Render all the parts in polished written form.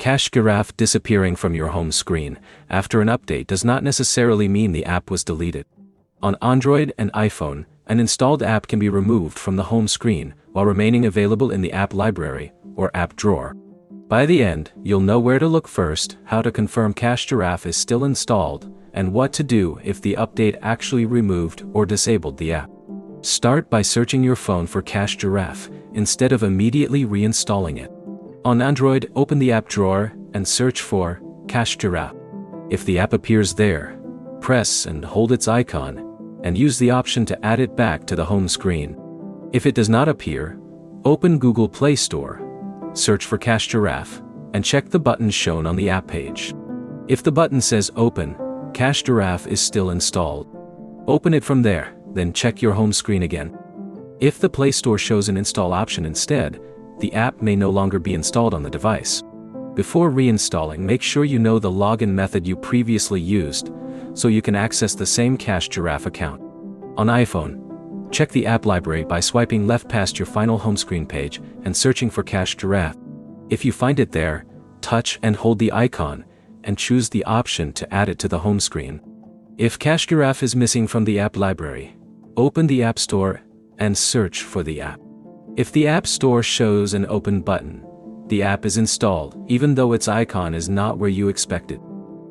Cache Giraffe disappearing from your home screen after an update does not necessarily mean the app was deleted. On Android and iPhone, an installed app can be removed from the home screen while remaining available in the app library or app drawer. By the end, you'll know where to look first, how to confirm Cache Giraffe is still installed, and what to do if the update actually removed or disabled the app. Start by searching your phone for Cache Giraffe instead of immediately reinstalling it. On Android, open the app drawer and search for Cache Giraffe. If the app appears there, press and hold its icon, and use the option to add it back to the home screen. If it does not appear, open Google Play Store, search for Cache Giraffe, and check the buttons shown on the app page. If the button says Open, Cache Giraffe is still installed. Open it from there, then check your home screen again. If the Play Store shows an install option instead, the app may no longer be installed on the device. Before reinstalling, make sure you know the login method you previously used, so you can access the same Cache Giraffe account. On iPhone, check the app library by swiping left past your final home screen page and searching for Cache Giraffe. If you find it there, touch and hold the icon, and choose the option to add it to the home screen. If Cache Giraffe is missing from the app library, open the App Store and search for the app. If the App Store shows an open button, the app is installed, even though its icon is not where you expected.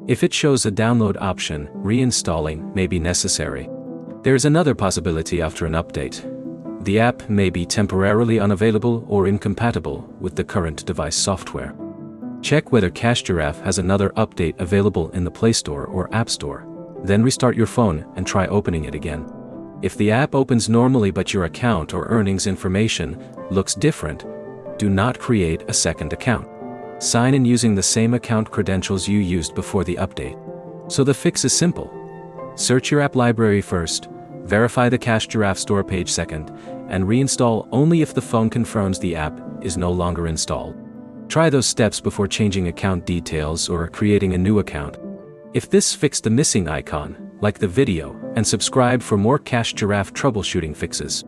If it shows a download option, reinstalling may be necessary. There is another possibility after an update. The app may be temporarily unavailable or incompatible with the current device software. Check whether Cache Giraffe has another update available in the Play Store or App Store. Then restart your phone and try opening it again. If the app opens normally but your account or earnings information looks different, do not create a second account. Sign in using the same account credentials you used before the update. So the fix is simple. Search your app library first, verify the Cache Giraffe store page second, and reinstall only if the phone confirms the app is no longer installed. Try those steps before changing account details or creating a new account. If this fixed the missing icon, like the video, and subscribe for more Cache Giraffe troubleshooting fixes.